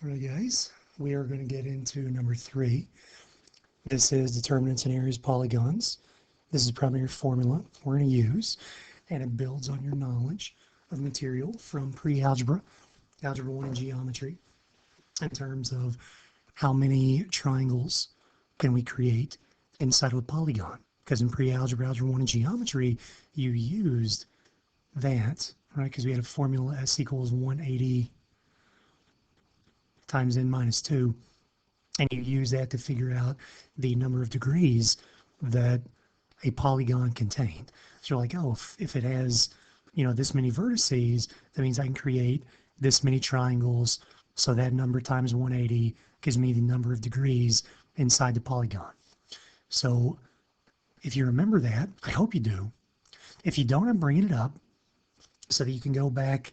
All right, guys, we are going to get into number 3. This is determinants and areas polygons. This is probably your formula we're going to use, and it builds on your knowledge of material from pre-algebra, algebra 1 and geometry, in terms of how many triangles can we create inside of a polygon. Because in pre-algebra, algebra 1 and geometry, you used that, right? Because we had a formula S equals 180 times n minus 2, and you use that to figure out the number of degrees that a polygon contained. So you're like, oh, if it has, this many vertices, that means I can create this many triangles, so that number times 180 gives me the number of degrees inside the polygon. So if you remember that, I hope you do. If you don't, I'm bringing it up so that you can go back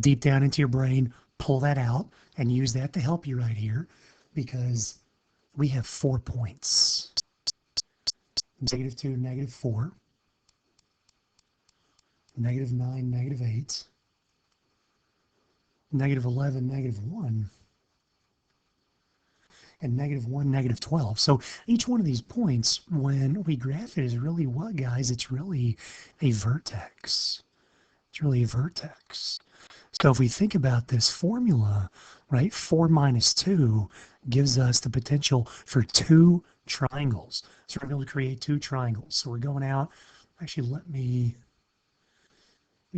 deep down into your brain, pull that out, and use that to help you right here, because we have 4 points. -2, -4, -9, -8, -11, -1, and -1, -12. So each one of these points, when we graph it, is really what, guys? It's really a vertex. It's really a vertex. So if we think about this formula, right, 4 minus 2 gives us the potential for 2 triangles. So we're able to create 2 triangles. So we're going out. Actually, let me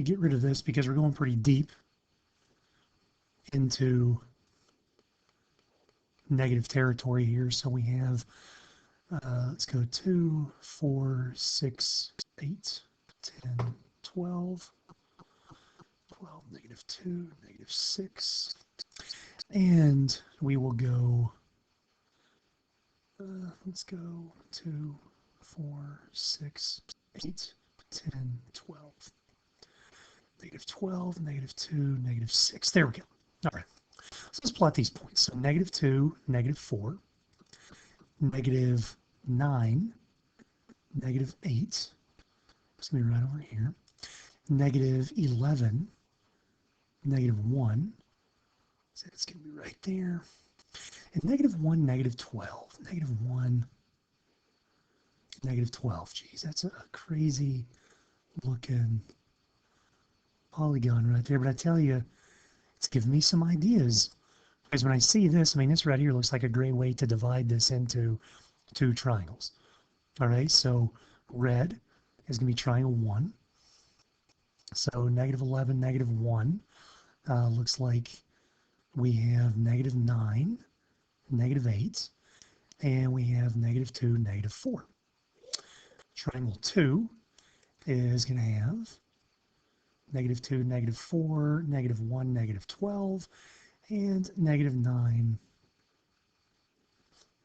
get rid of this because we're going pretty deep into negative territory here. So we have, let's go 2, 4, 6, 8, 10, 12. 12, -2, -6, and we will go, let's go 2, 4, 6, 8, 10, 12, -12, -2, -6, there we go. All right, so let's plot these points. So -2, -4, -9, -8, it's going to be right over here, -11, -1, so it's going to be right there, and -1, -12, -1, -12. Geez, that's a crazy looking polygon right there, but I tell you, it's giving me some ideas, because when I see this, I mean, this right here looks like a great way to divide this into 2 triangles. All right, so red is going to be triangle 1, so -11, -1. Looks like we have -9, -8, and we have -2, -4. Triangle 2 is going to have -2, -4, -1, -12, and -9,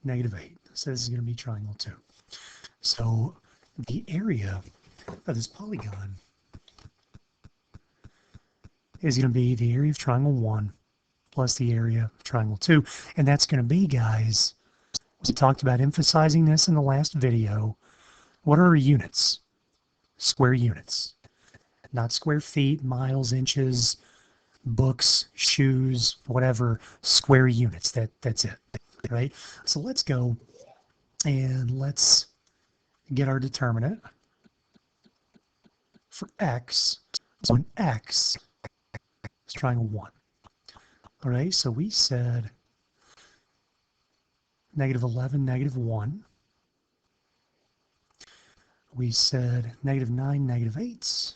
-8. So this is going to be triangle 2. So the area of this polygon is going to be the area of triangle 1 plus the area of triangle 2. And that's going to be, guys, we talked about emphasizing this in the last video. What are our units? Square units. Not square feet, miles, inches, books, shoes, whatever. Square units. That's it, right? So let's go and let's get our determinant for x. So in x, triangle 1. All right, so we said -11, -1. We said -9, -8.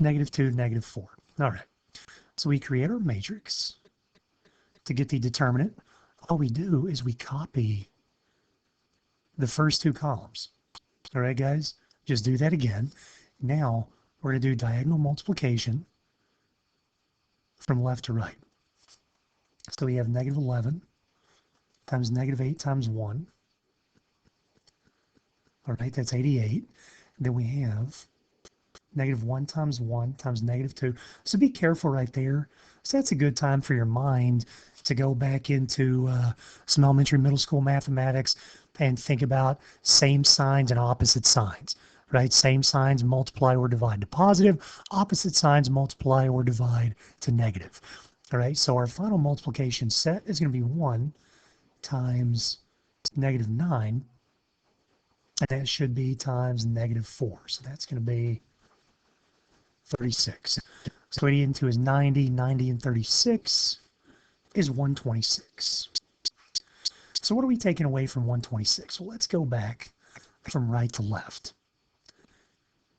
-2, -4. All right, so we create our matrix to get the determinant. All we do is we copy the first 2 columns. All right, guys, just do that again. Now we're going to do diagonal multiplication from left to right. So we have -11 times -8 times 1. All right, that's 88. Then we have -1 times 1 times -2. So be careful right there. So that's a good time for your mind to go back into some elementary, middle school mathematics and think about same signs and opposite signs. Right? Same signs multiply or divide to positive, opposite signs multiply or divide to negative. All right, so our final multiplication set is going to be 1 times negative 9, and that should be times negative 4. So that's going to be 36. So 80 into is 90, 90 and 36 is 126. So what are we taking away from 126? Well, let's go back from right to left.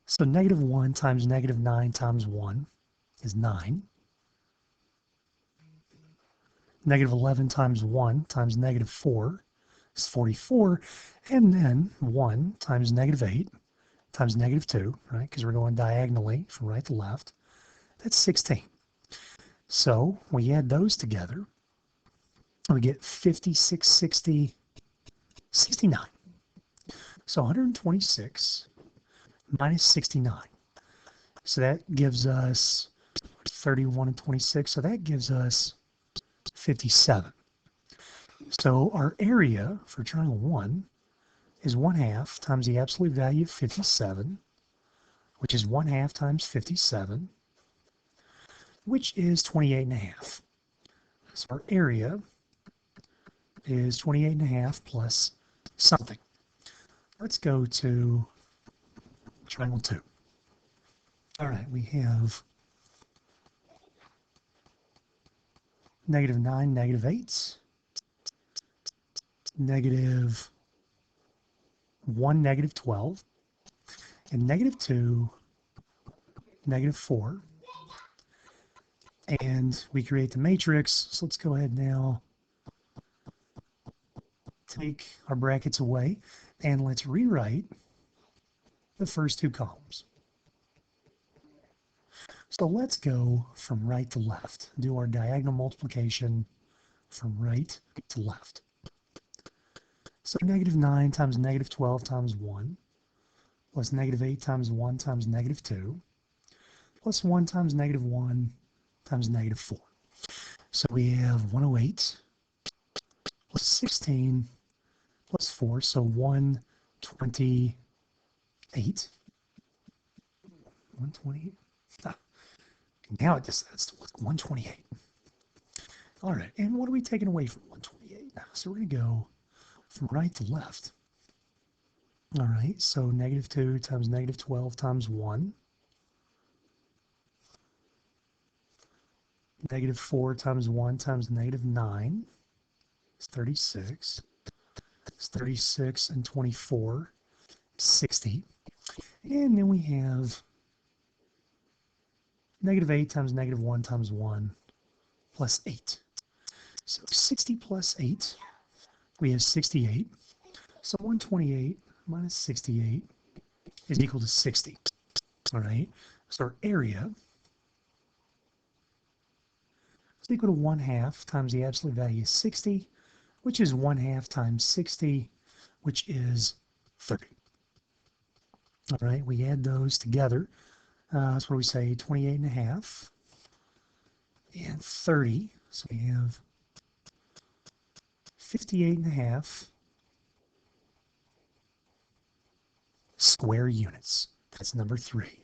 So negative 1 times negative 9 times 1 is 9. Negative 11 times 1 times negative 4 is 44. And then 1 times negative 8 times negative 2, right? Because we're going diagonally from right to left. That's 16. So we add those together. We get 56, 60, 69. So 126 minus 69. So that gives us 31 and 26. So that gives us 57. So our area for triangle 1 is 1/2 times the absolute value of 57, which is 1/2 times 57, which is 28.5. So our area is 28.5 plus something. Let's go to triangle 2. All right, we have negative 9, negative 8, negative 1, negative 12, and negative 2, negative 4. And we create the matrix. So let's go ahead now, take our brackets away, and let's rewrite the first two columns. So let's go from right to left, do our diagonal multiplication from right to left. So negative 9 times negative 12 times 1, plus negative 8 times 1 times negative 2, plus 1 times negative 1 times negative 4. So we have 108 plus 16 plus 4, so 128. 128. Now it just adds to 128. All right, and what are we taking away from 128? So we're going to go from right to left. All right, so negative 2 times negative 12 times 1. Negative 4 times 1 times negative 9 is 36. It's 36 and 24, 60. And then we have negative 8 times negative 1 times 1 plus 8. So 60 plus 8, we have 68. So 128 minus 68 is equal to 60. All right, so our area is equal to 1/2 times the absolute value of 60, which is 1/2 times 60, which is 30. All right, we add those together. That's what we say, 28.5 and 30. So we have 58.5 square units. That's number 3.